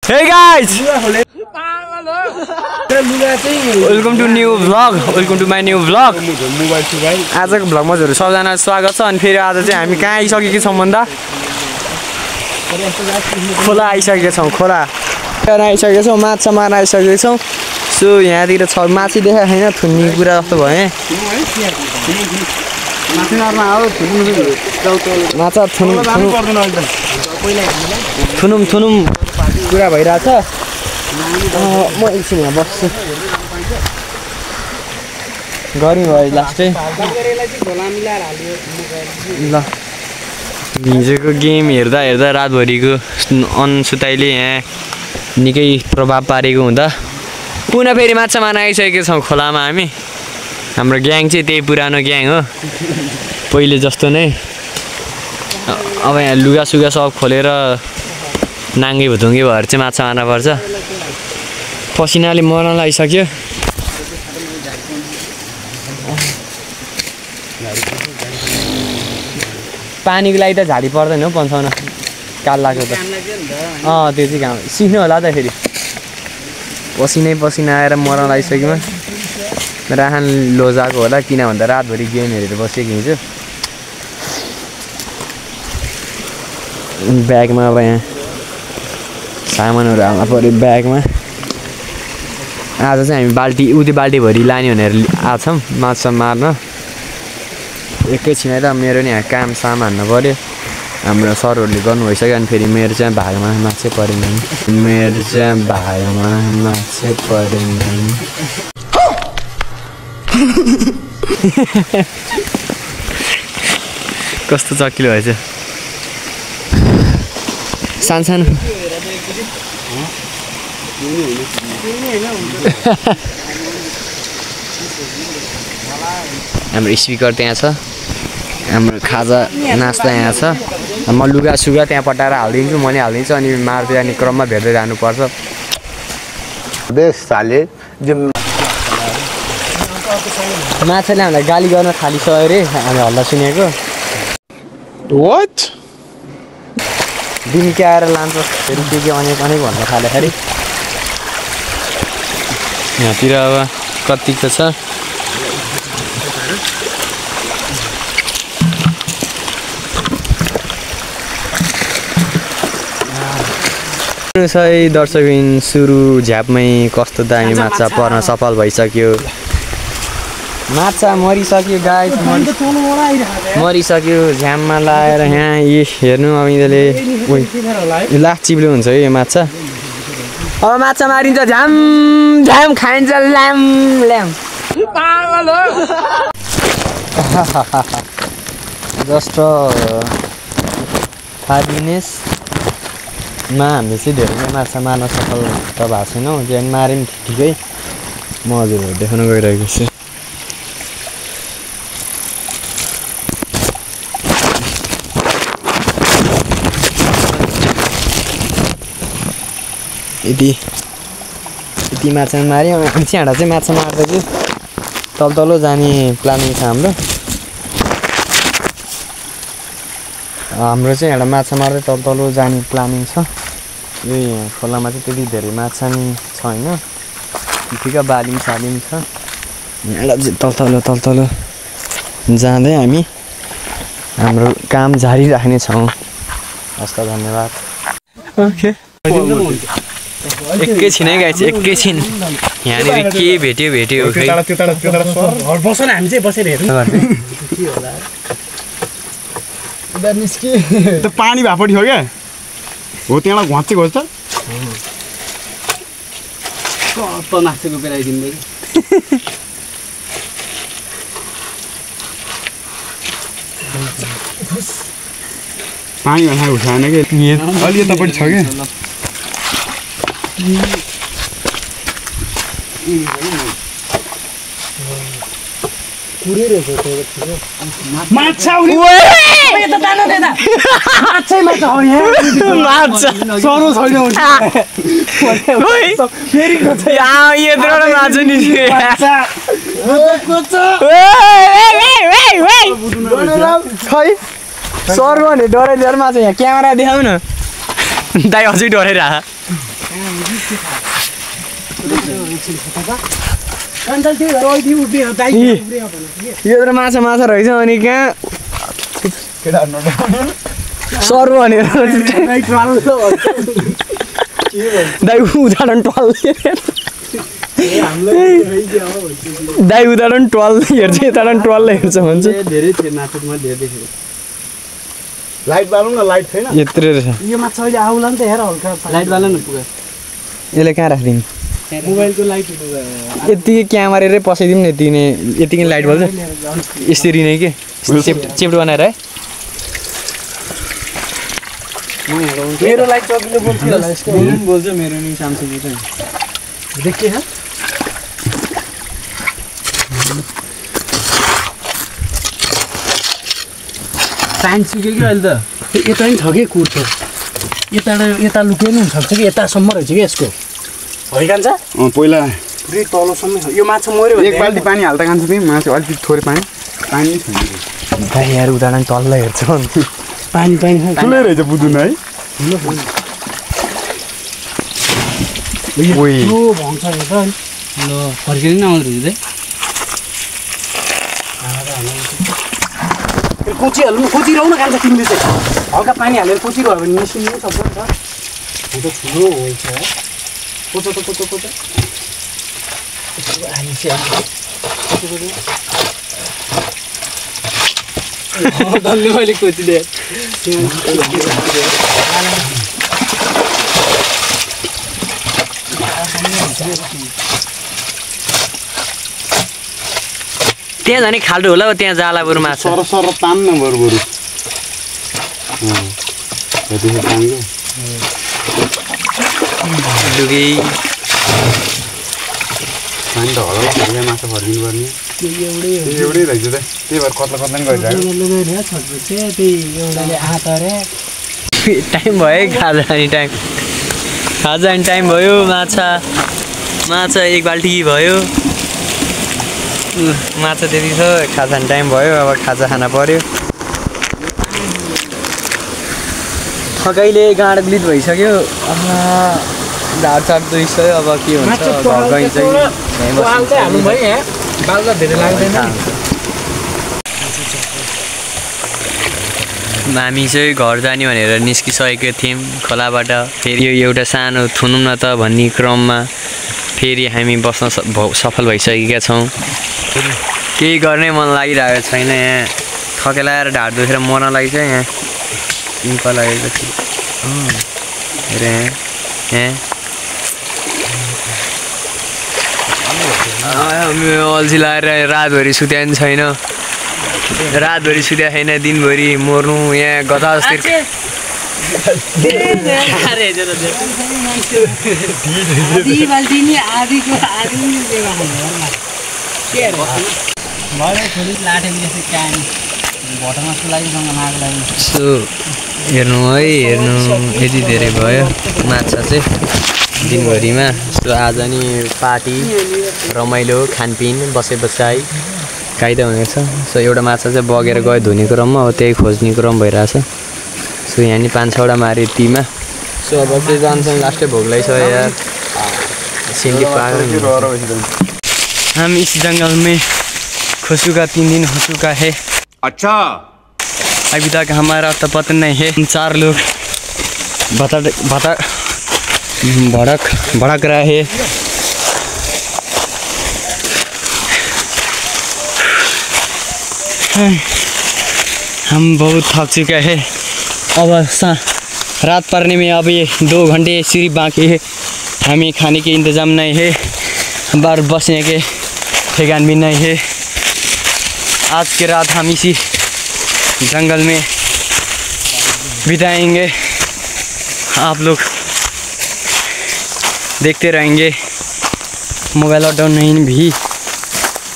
Hey guys! Welcome to new vlog. Welcome to my new vlog. आजको भ्लगमा हजुरहरु सबैजना स्वागत छ अनि फेरि आज चाहिँ हामी कहाँ आइसकेका छौं भन्दा खोला आइसकेका छौं खोला आइसकेका छौं माछा मार्न आइसकेका छौं सो यहाँतिर छ माछी देखाएको छैन थुन्नी कुरा जस्तो भयो माछा थुनुम कुरा भइरहेछ म एकछिन यहाँ बस्छु गर्मी भयो लास्टै ल हिजोको गेम हेर्दा रातभरिको अनसुताइले यहाँ निकै प्रभाव पारेको हुँदा पुनः फेरि माछा मार्न आइसकेका छौँ खोलामा हामी हाम्रो ग्याङ चाहिँ त्यही पुरानो ग्याङ हो पहिले जस्तो नै अब यहाँ लुगासुगा सब खोलेर नाङ्गे भुतुङ्गे भएर चाहिँ माछा मार्न पर्छ पसिनाले मर्न लागिसक्यो पानीको लागि त झाडी पर्दैन हौ पन्साउन काल लाग्यो त त्यो चाहिँ काम सिक्नु होला त फेरि पसिना आएर मर्न लागिसक्यो राहान लोजाको होला किन भन्दा रातभरि गेम हेरेर बसेको हिजो ब्यागमा अब यहाँ सामानहरू हाल्न पऱ्यो ब्यागमा आज चाहिँ हामी बाल्टीभरि लाने भनेर आछौँ माछा मार्न एकैछिन त मेरो नि यहाँ काम साम हान्न पऱ्यो हाम्रो सरहरूले गर्नु भइसक्यो अनि फेरि मेरो चाहिँ भागमा माछै परेन कस्तो चकिलो भएछ सानो हाम्रो स्पिकर त्यहाँ छ हाम्रो खाजा नास्ता यहाँ छ म लुगासुगा त्यहाँ पटाएर हालिदिन्छु म नि हालिदिन्छु अनि मार्दै जाने क्रममा भेट्दै जानुपर्छ माछाले हामीलाई गाली गर्न थालिसक्यो अरे हामी हल्ला सुनेको दिन के आएर लान्छ फेरि के अनेक भन्न थाल्यो फेरि यहाँतिर अब कतिको छ सही दर्शकबिन सुरु झ्यापमै कस्तो दामी माछा पर्न सफल भइसक्यो माछा मरिसक्यो गाइस मरिसक्यो झ्याममा लाएर यहाँ हेर्नु अब यिनीहरूले लाख चिप्लो हुन्छ है यो माछा अब माछा मारिन्छ झ्याम खाइन्छ ल्याम जस्ट 5 मिनट्समा हामीले चाहिँ धेरै नै माछा मार्न सफल त भएको छैनौँ ज्यान मार्यौँ ठिकै म हजुरहरू देखाउन गइरहेको छु यति माछा माऱ्यौँ हामी चाहिँ माछा मार्दा चाहिँ तल जाने प्लानिङ छ हाम्रो चाहिँ एउटा माछा मार्दै तल जाने प्लानिङ छ यो यहाँ खोलामा चाहिँ त्यति धेरै माछा नि छैन ठिकै बालिम सालिम छ यहाँ चाहिँ तल जाँदै हामी हाम्रो काम जारी राख्नेछौँ हस् त धन्यवाद ओके एकैछिन है गाइस एकैछिन यहाँनिर के भेट्यो बस न हामी चाहिँ बसेर हेर्नु त पानी भापटी हो क्या हो त्यहाँ घोच्चेको हो त नाच्चेको बेला दिँदै पानी भन्दा उठाएन कि अलि यतापट्टि छ क्या माछा सर भने डराइदिएर माछा यहाँ क्यामेरा देखाउ न दाइ अझै डराइरह यो त माछा माछा रहेछ अनि कहाँ सरु भनेर दाइ उदाहरण दाइ उदाहरण 12 हेर्छ यताबाट 12 हेर्छ भन्छ धेरै थियो नाटकमा धेरै देखेँ लाइट बालौँ न लाइट छैन यत्रो रहेछ यो माछा अहिले आउला नि त हेर हल्का लाइट बाल्न न पुग्यो यसले कहाँ राखिदिनु मोबाइलको लाइट यतिकै क्यामेरै पसाइदिउँ न यतिकै लाइट बल्छ यसरी नै के चेप्ट बनाएर है मेरो लाइट तपाईँले बोल्थ्यो होला यसको मेरो पनि बोल्छ मेरो नि सामसुङको चाहिँ देखिए है टाइम सुक्यो कि अहिले त यता पनि छ कि कुर्छ यता लुक्यो नि सक्छ कि यतासम्म रहेछ कि यसको है कान्छ पहिला पुरै तलसम्म छ यो माछा मऱ्यो एक बाल्टी पानी हाल्दा कान्छ तिमी माछा अलिकति थोरै पानी नै छैन भाइ यहाँ उदाहरण तल्लो हेर्छ पानी ठुलै रहेछ बुदुन है यो भन्छ यो त ल फर्किँदै नआउँदो रहेछ है कोचिरहनु न कान्छ तिमीले चाहिँ हल्का पानी हालेर कोचिरह्यो भने निस्किनु सक्छ नि त अन्त ठुलो हुन्छ है कोचो धन्य मैले कोचिले त्यहाँ झन् खाल्डो होला त्यहाँ जाला बरु माछा सर तान्न बरु डुगी पानी त होला माछा फर्किनु पर्ने एउटै रहेछ त त्यही भएर कत्ला कत्ला नि टाइम भयो खाजा अनि टाइम भयो माछा एक बाल्टी भयो माछा त्यति छ खाजा टाइम भयो अब खाजा खाना पर्यो थकाइले गाँड ग्लिट भइसक्यो अब ढाड चाड दुइसक्यो अब के हुन्छ हामी चाहिँ घर जाने भनेर निस्किसकेको थियौँ खोलाबाट फेरि यो एउटा सानो थुनौँ न त भन्ने क्रममा फेरि हामी बस्न सफल भइसकेका छौँ केही गर्ने मन लागिरहेको छैन यहाँ थकेलाएर ढाड दुखेर मर्न लागि चाहिँ यहाँ पिम्पा लागेको थियो अल्छी लगाएर रातभरि सुत्या पनि छैन रातभरि सुत्या छैन दिनभरि मर्नु यहाँ गता जस्तै हेर्नु यति धेरै भयो माछा चाहिँ दिनभरिमा यस्तो आज नि पार्टी रमाइलो खानपिन बसाइ कायदा हुनेछ सो एउटा माछा चाहिँ बगेर गयो धुने क्रममा अब त्यही खोज्ने क्रम भइरहेछ सो यहाँ नि 5-6वटा मारे तीमा सो अब चाहिँ जान्छौँ लास्टै भोग लगाइसक्यो यार सिन्डी पागल हम इस जंगल में खुशुका 3 दिन हो चुका है अच्छा अभी तक हमारा तो पता नहीं है 4 लोग भड़क रहा है हम बहुत थक चुका है अब रात पड़ने में अब ये 2 घंटे सिर्फ बाकी है हमें खाने के इंतज़ाम नहीं है बार बसने के ठिकान भी नहीं है आज की रात हम इसी जंगल में बिताएंगे आप लोग देखते रहेंगे मोबाइल लॉकडाउन नहीं भी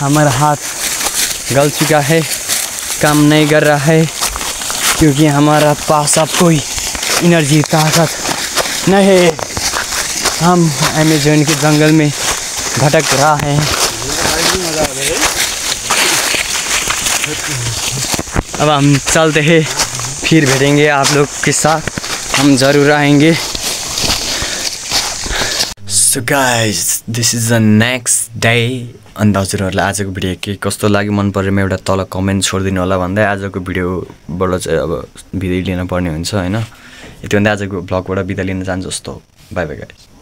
हमारा हाथ गल चुका है काम नहीं कर रहा है क्योंकि हमारा पास अब कोई एनर्जी ताकत नहीं है हम अमेज़न के जंगल में भटक रहा है अब हम चलते हैं फिर भेटेंगे आप लोग के साथ हम ज़रूर आएंगे so guys this is the next day. अन्त हजुरहरूलाई आजको भिडियो के कस्तो लाग्यो मन परेमा एउटा तल कमेन्ट छोडिदिनु होला भन्दै आजको भिडियोबाट चाहिँ अब बिदा लिन पर्ने हुन्छ होइन। यति भन्दा आजको भ्लगबाट बिदा लिन चाहन्छु जस्तो। By by guys.